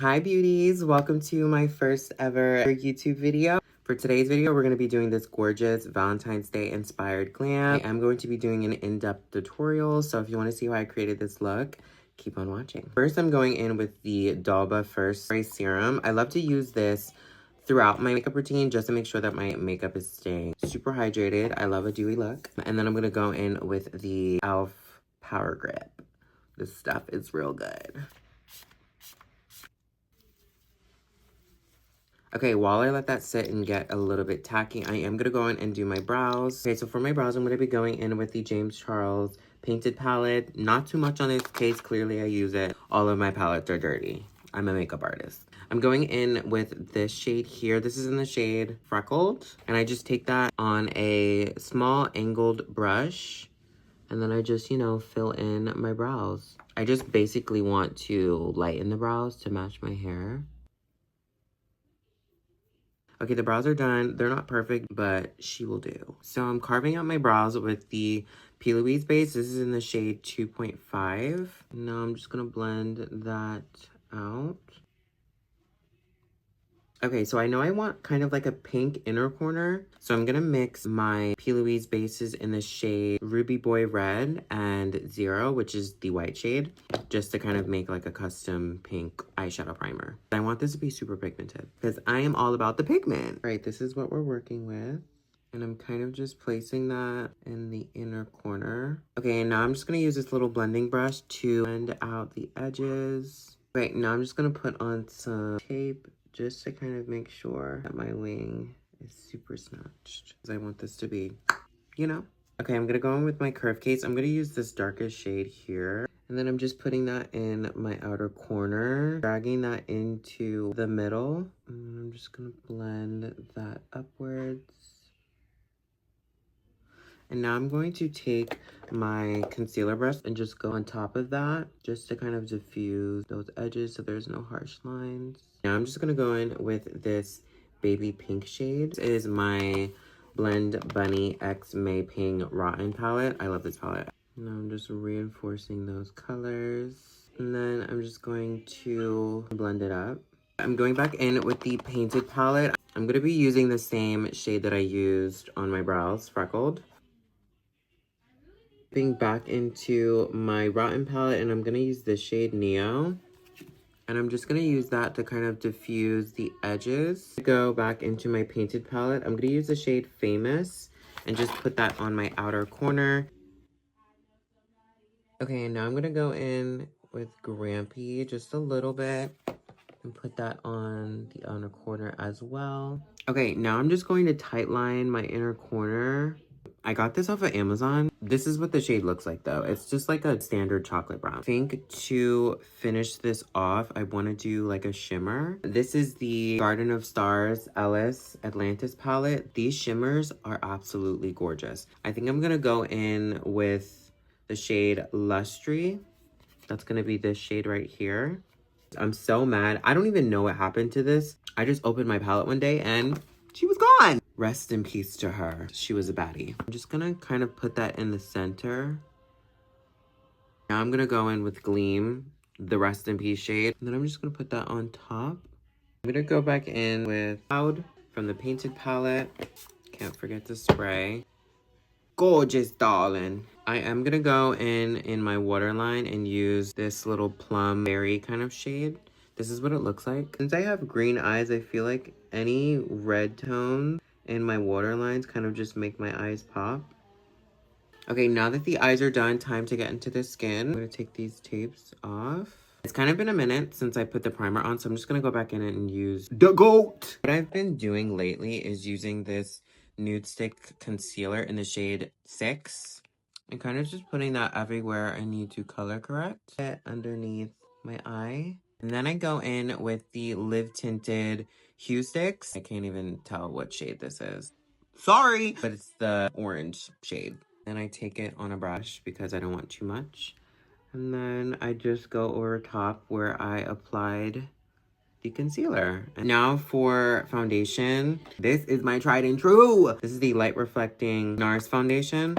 Hi beauties, welcome to my first ever YouTube video. For today's video, we're going to be doing this gorgeous Valentine's Day inspired glam. I am going to be doing an in-depth tutorial, so if you want to see how I created this look, keep on watching. First, I'm going in with the Dalba First Spray Serum. I love to use this throughout my makeup routine just to make sure that my makeup is staying super hydrated. I love a dewy look. And then I'm going to go in with the e.l.f. Power Grip. This stuff is real good. Okay, while I let that sit and get a little bit tacky, I am going to go in and do my brows. Okay, so for my brows, I'm going to be going in with the James Charles Painted Palette. Not too much on this case. Clearly, I use it. All of my palettes are dirty. I'm a makeup artist. I'm going in with this shade here. This is in the shade Freckled. And I just take that on a small angled brush. And then I just, fill in my brows. I just basically want to lighten the brows to match my hair. Okay, the brows are done. They're not perfect, but she will do. So I'm carving out my brows with the P. Louise base. This is in the shade 2.5. Now I'm just going to blend that out. Okay, so I know I want kind of like a pink inner corner. So I'm going to mix my P. Louise bases in the shade Ruby Boy Red and Zero, which is the white shade, just to kind of make like a custom pink eyeshadow primer. I want this to be super pigmented because I am all about the pigment. All right, this is what we're working with. And I'm kind of just placing that in the inner corner. Okay, and now I'm just going to use this little blending brush to blend out the edges. Right, now I'm just going to put on some tape just to kind of make sure that my wing is super snatched. Because I want this to be, Okay, I'm going to go in with my curve case. I'm going to use this darkest shade here. And then I'm just putting that in my outer corner, dragging that into the middle. And I'm just going to blend that upwards. And now I'm going to take my concealer brush and just go on top of that just to kind of diffuse those edges so there's no harsh lines. Now I'm just going to go in with this baby pink shade. This is my Blend Bunny X May Ping Rotten palette. I love this palette. Now I'm just reinforcing those colors. And then I'm just going to blend it up. I'm going back in with the Painted palette. I'm going to be using the same shade that I used on my brows, Freckled. Back into my Rotten palette, and I'm going to use the shade Neo. And I'm just going to use that to kind of diffuse the edges. Go back into my Painted palette. I'm going to use the shade Famous and just put that on my outer corner. Okay, and now I'm going to go in with Grampy just a little bit and put that on the outer corner as well. Okay, now I'm just going to tightline my inner corner. I got this off of Amazon. This is what the shade looks like though. It's just like a standard chocolate brown. I think to finish this off, I want to do like a shimmer. This is the Garden of Stars Ellis Atlantis palette. These shimmers are absolutely gorgeous. I think I'm going to go in with the shade Lustry. That's going to be this shade right here. I'm so mad. I don't even know what happened to this. I just opened my palette one day and she was gone. Rest in peace to her. She was a baddie. I'm just gonna kind of put that in the center. Now I'm gonna go in with Gleam, the Rest in Peace shade. And then I'm just gonna put that on top. I'm gonna go back in with Cloud from the Painted palette. Can't forget to spray. Gorgeous, darling. I am gonna go in my waterline and use this little plum berry kind of shade. This is what it looks like. Since I have green eyes, I feel like any red tone in my waterlines kind of just make my eyes pop. Okay, now that the eyes are done, time to get into the skin. I'm gonna take these tapes off. It's kind of been a minute since I put the primer on, so I'm just gonna go back in and use the GOAT. What I've been doing lately is using this Nude Stick Concealer in the shade 6. And kind of just putting that everywhere I need to color correct. It underneath my eye. And then I go in with the Live Tinted Hue Sticks. I can't even tell what shade this is. Sorry! But it's the orange shade. Then I take it on a brush because I don't want too much. And then I just go over top where I applied the concealer. And now for foundation. This is my tried and true. This is the Light Reflecting NARS foundation.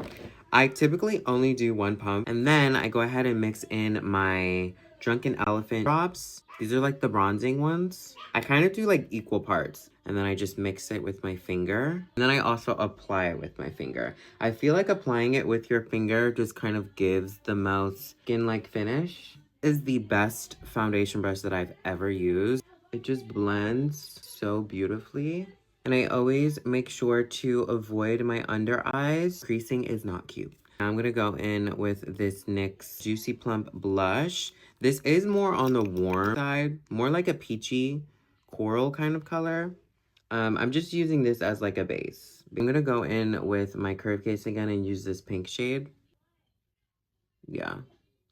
I typically only do one pump. And then I go ahead and mix in my Drunken Elephant drops. These are like the bronzing ones. I kind of do like equal parts, and then I just mix it with my finger. And then I also apply it with my finger. I feel like applying it with your finger just kind of gives the most skin-like finish. This is the best foundation brush that I've ever used. It just blends so beautifully. And I always make sure to avoid my under eyes. Creasing is not cute. Now I'm gonna go in with this NYX Juicy Plump blush. This is more on the warm side, more like a peachy coral kind of color. I'm just using this as like a base. I'm gonna go in with my curve case again and use this pink shade. Yeah,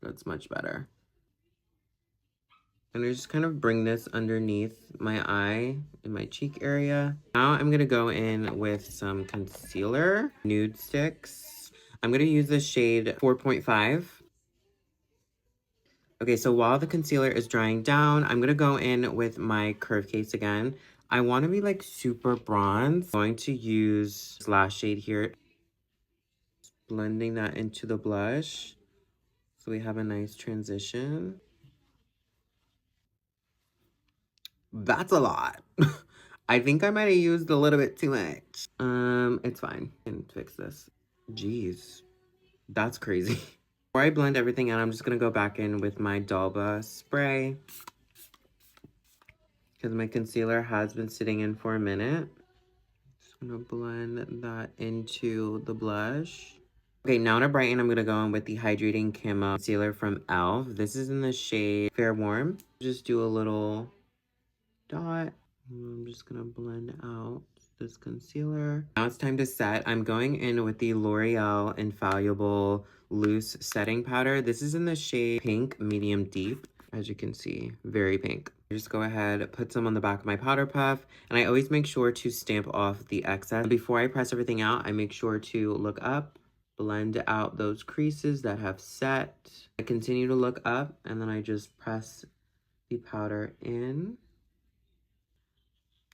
that's much better. And I just kind of bring this underneath my eye in my cheek area. Now I'm gonna go in with some concealer, nude sticks. I'm gonna use the shade 4.5. Okay, so while the concealer is drying down, I'm gonna go in with my curve case again. I wanna be like super bronze. I'm going to use this last shade here. Blending that into the blush. So we have a nice transition. That's a lot. I think I might have used a little bit too much. It's fine. I can fix this. Jeez, that's crazy. Before I blend everything out, I'm just gonna go back in with my Dalba spray because my concealer has been sitting in for a minute. Just gonna blend that into the blush. Okay, now to brighten, I'm gonna go in with the Hydrating Camo Concealer from e.l.f. This is in the shade Fair Warm. Just do a little dot. I'm just gonna blend out this concealer. Now it's time to set. I'm going in with the L'Oreal Infallible Loose Setting Powder. This is in the shade Pink Medium Deep. As you can see, very pink. Just go ahead, put some on the back of my powder puff, and I always make sure to stamp off the excess. Before I press everything out, I make sure to look up, blend out those creases that have set. I continue to look up, and then I just press the powder in.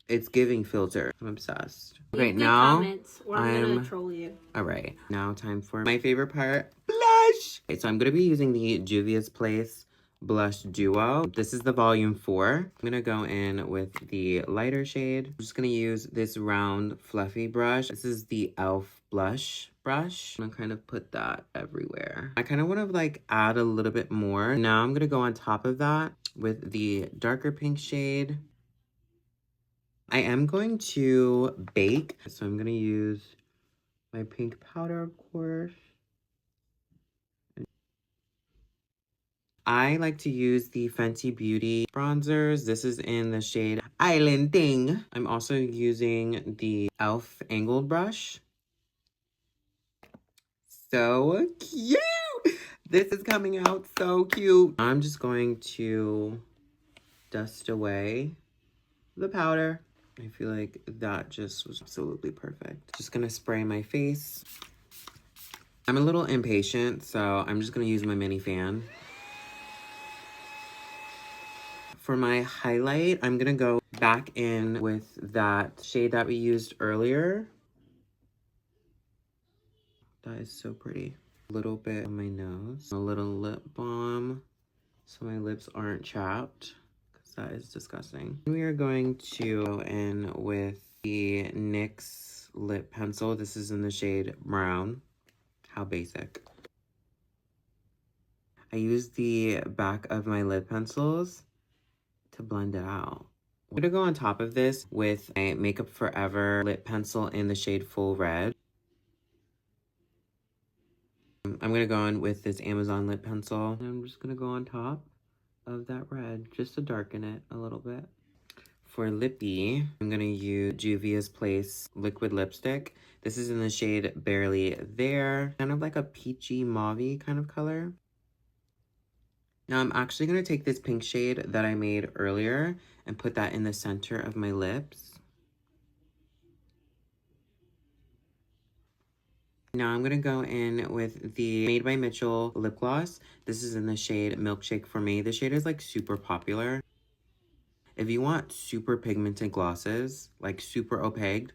It's giving filter. I'm obsessed. Okay, now comments or I'm gonna troll you. All right, now time for my favorite part, blush. Okay, so I'm gonna be using the Juvia's Place Blush Duo. This is the volume 4. I'm gonna go in with the lighter shade. I'm just gonna use this round fluffy brush. This is the e.l.f. blush brush. I'm gonna kind of put that everywhere. I kind of want to like add a little bit more. Now I'm gonna go on top of that with the darker pink shade. I am going to bake, so I'm going to use my pink powder, of course. I like to use the Fenty Beauty bronzers. This is in the shade Island Thing. I'm also using the e.l.f. angled brush. So cute! This is coming out so cute. I'm just going to dust away the powder. I feel like that just was absolutely perfect. Just gonna spray my face. I'm a little impatient, so I'm just gonna use my mini fan. For my highlight, I'm gonna go back in with that shade that we used earlier. That is so pretty. A little bit on my nose. A little lip balm so my lips aren't chapped, because that is disgusting. We are going to go in with the NYX lip pencil. This is in the shade Brown. How basic. I use the back of my lip pencils to blend it out. I'm gonna go on top of this with my Makeup Forever lip pencil in the shade Full Red. I'm gonna go in with this Amazon lip pencil. I'm just gonna go on top of that red just to darken it a little bit. For lippy, I'm gonna use Juvia's Place liquid lipstick. This is in the shade Barely There. Kind of like a peachy mauve-y kind of color. Now I'm actually gonna take this pink shade that I made earlier and put that in the center of my lips. Now I'm gonna go in with the Made by Mitchell lip gloss. This is in the shade Milkshake for Me. The shade is like super popular. If you want super pigmented glosses, like super opaque,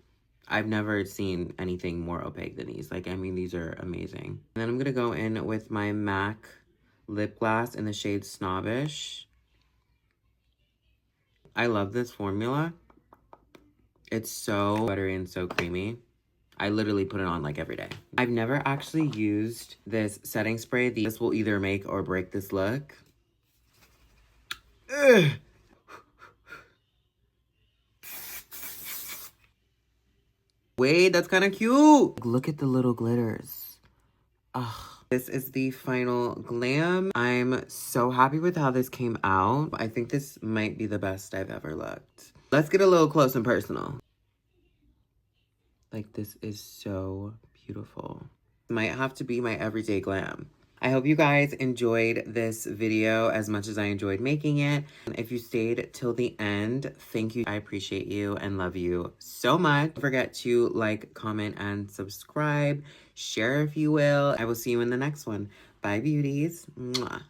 I've never seen anything more opaque than these. Like, I mean, these are amazing. And then I'm gonna go in with my MAC lip gloss in the shade Snobbish. I love this formula. It's so buttery and so creamy. I literally put it on like every day. I've never actually used this setting spray. This will either make or break this look. Ugh. Wait, that's kind of cute. Look at the little glitters. Ugh. This is the final glam. I'm so happy with how this came out. I think this might be the best I've ever looked. Let's get a little close and personal. Like, this is so beautiful. Might have to be my everyday glam. I hope you guys enjoyed this video as much as I enjoyed making it. If you stayed till the end, thank you. I appreciate you and love you so much. Don't forget to like, comment, and subscribe. Share if you will. I will see you in the next one. Bye, beauties. Mwah.